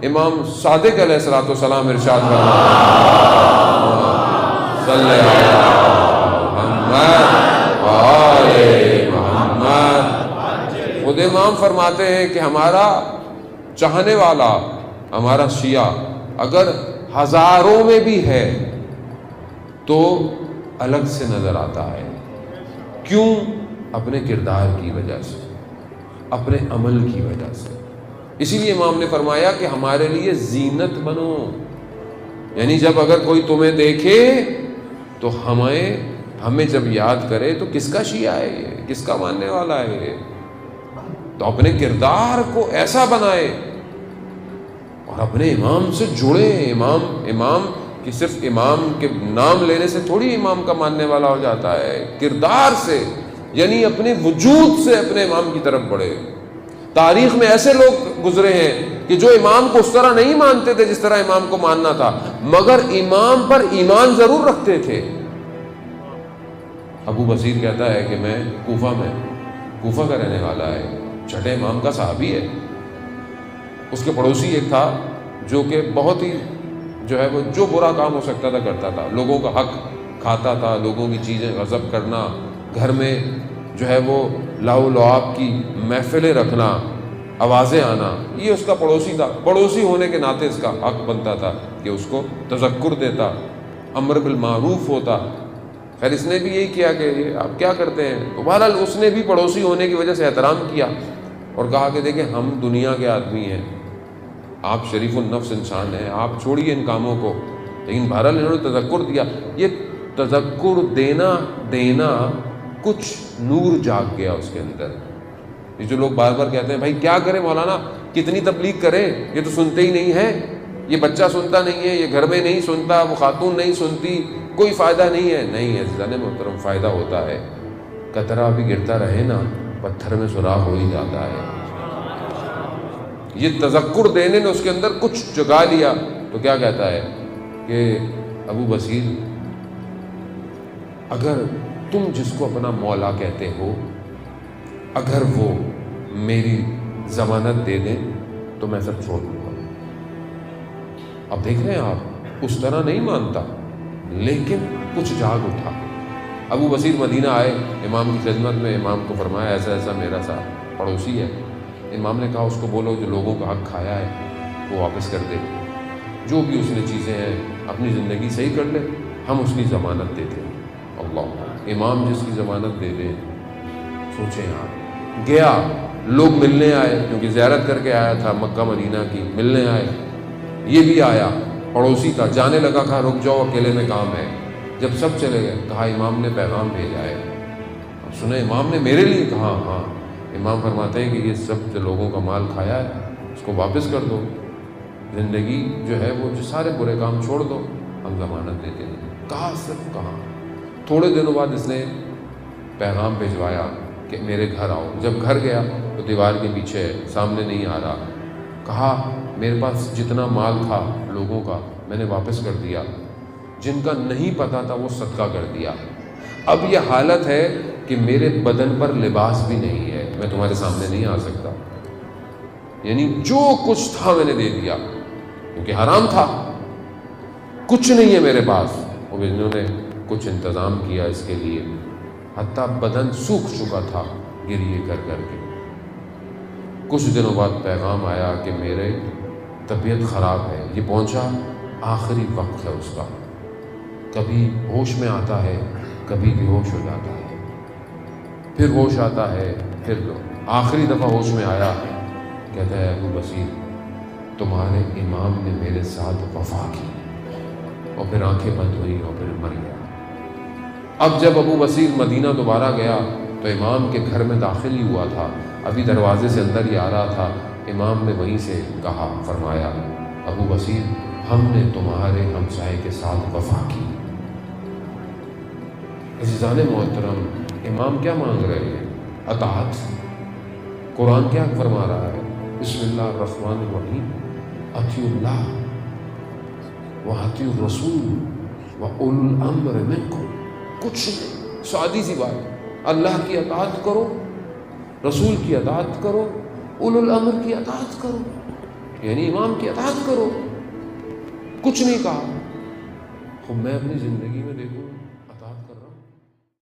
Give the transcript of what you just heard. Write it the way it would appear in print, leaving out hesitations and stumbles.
امام صادق علیہ الصلوۃ والسلام ارشاد فرماتے صلی محمد وآل محمد، خود امام فرماتے ہیں کہ ہمارا چاہنے والا، ہمارا شیعہ اگر ہزاروں میں بھی ہے تو الگ سے نظر آتا ہے. کیوں؟ اپنے کردار کی وجہ سے، اپنے عمل کی وجہ سے. اسی لیے امام نے فرمایا کہ ہمارے لیے زینت بنو، یعنی جب اگر کوئی تمہیں دیکھے تو ہمیں جب یاد کرے تو کس کا شیعہ ہے یہ، کس کا ماننے والا ہے یہ. تو اپنے کردار کو ایسا بنائے اور اپنے امام سے جڑے. امام کہ صرف امام کے نام لینے سے تھوڑی امام کا ماننے والا ہو جاتا ہے، کردار سے، یعنی اپنے وجود سے اپنے امام کی طرف بڑھے. تاریخ میں ایسے لوگ گزرے ہیں کہ جو امام کو اس طرح نہیں مانتے تھے جس طرح امام کو ماننا تھا، مگر امام پر ایمان ضرور رکھتے تھے. ابو بصیر کہتا ہے کہ میں کوفہ کا رہنے والا ہے، چھٹے امام کا صحابی ہے. اس کے پڑوسی ایک تھا جو کہ بہت ہی وہ جو برا کام ہو سکتا تھا کرتا تھا، لوگوں کا حق کھاتا تھا، لوگوں کی چیزیں غصب کرنا، گھر میں وہ لاؤ لعاب کی محفلیں رکھنا، آوازیں آنا. یہ اس کا پڑوسی تھا. پڑوسی ہونے کے ناطے اس کا حق بنتا تھا کہ اس کو تذکر دیتا، امر بالمعروف ہوتا. خیر اس نے بھی یہی کیا کہ آپ کیا کرتے ہیں، تو بہرحال اس نے بھی پڑوسی ہونے کی وجہ سے احترام کیا اور کہا کہ دیکھیں ہم دنیا کے آدمی ہیں، آپ شریف النفس انسان ہیں، آپ چھوڑیے ان کاموں کو. لیکن بہرحال انہوں نے تذکر دیا. یہ تذکر دینا کچھ نور جاگ گیا اس کے اندر. یہ جو لوگ بار بار کہتے ہیں بھائی کیا کریں مولانا، کتنی تبلیغ کریں، یہ تو سنتے ہی نہیں ہیں، یہ بچہ سنتا نہیں ہے، یہ گھر میں نہیں سنتا، وہ خاتون نہیں سنتی، کوئی فائدہ نہیں ہے. نہیں عزیزان محترم، فائدہ ہوتا ہے. قطرہ بھی گرتا رہے نا، پتھر میں سوراخ ہو ہی جاتا ہے. یہ تذکر دینے نے اس کے اندر کچھ جگا لیا. تو کیا کہتا ہے کہ ابو بصیر، اگر تم جس کو اپنا مولا کہتے ہو اگر وہ میری ضمانت دے دیں تو میں سب چھوڑ دوں گا. اب دیکھ رہے ہیں آپ، اس طرح نہیں مانتا لیکن کچھ جاگ اٹھا. ابو بصیر مدینہ آئے امام کی خدمت میں. امام کو فرمایا ایسا ایسا میرا سا پڑوسی ہے. امام نے کہا اس کو بولو جو لوگوں کا حق کھایا ہے وہ واپس کر دے، جو بھی اس نے چیزیں ہیں اپنی زندگی صحیح کر لے، ہم اس کی ضمانت دیتے ہیں. اللہ، امام جس کی ضمانت دے دے. سوچیں آپ. گیا، لوگ ملنے آئے کیونکہ زیارت کر کے آیا تھا مکہ مدینہ کی، ملنے آئے. یہ بھی آیا، پڑوسی تھا، جانے لگا، کہا رک جاؤ اکیلے میں کام ہے. جب سب چلے گئے کہا امام نے پیغام بھیجا ہے. اب سنے امام نے میرے لیے کہا. ہاں. امام فرماتے ہیں کہ یہ سب جو لوگوں کا مال کھایا ہے اس کو واپس کر دو، زندگی وہ جو سارے برے کام چھوڑ دو، ہم ضمانت دیتے ہیں. کہا صرف کہا. تھوڑے دنوں بعد اس نے پیغام بھیجوایا کہ میرے گھر آؤ. جب گھر گیا تو دیوار کے پیچھے سامنے نہیں آ رہا. کہا میرے پاس جتنا مال تھا لوگوں کا میں نے واپس کر دیا، جن کا نہیں پتا تھا وہ صدقہ کر دیا. اب یہ حالت ہے کہ میرے بدن پر لباس بھی نہیں ہے، میں تمہارے سامنے نہیں آ سکتا. یعنی جو کچھ تھا میں نے دے دیا کیونکہ حرام تھا، کچھ نہیں ہے میرے پاس. اور انہوں نے کچھ انتظام کیا اس کے لیے، حتیٰ بدن سوکھ چکا تھا گریے کر کر کے. کچھ دنوں بعد پیغام آیا کہ میرے طبیعت خراب ہے. یہ پہنچا، آخری وقت ہے اس کا، کبھی ہوش میں آتا ہے کبھی بے ہوش ہو جاتا ہے، پھر ہوش آتا ہے، پھر آخری دفعہ ہوش میں آیا. کہتا ہے ابو بصیر تمہارے امام نے میرے ساتھ وفا کی. اور پھر آنکھیں بند ہوئی اور پھر مر گیا. اب جب ابو بصیر مدینہ دوبارہ گیا تو امام کے گھر میں داخل ہی ہوا تھا، ابھی دروازے سے اندر ہی آ رہا تھا. امام نے وہیں سے کہا، فرمایا ابو بصیر ہم نے تمہارے ہمسائے کے ساتھ وفا کی. عزیزان محترم، امام کیا مانگ رہے ہیں؟ اطاعت. قرآن کیا فرما رہا ہے؟ بسم اللہ الرحمن الرحیم، اطیعوا اللہ واطیعوا الرسول واولی الامر منکم. کچھ نہیں، سادی سی بات. اللہ کی اطاعت کرو، رسول کی اطاعت کرو، اولو الامر کی اطاعت کرو. یعنی امام کی اطاعت کرو. کچھ نہیں کہا. خب میں اپنی زندگی میں دیکھوں اطاعت کر رہا ہوں.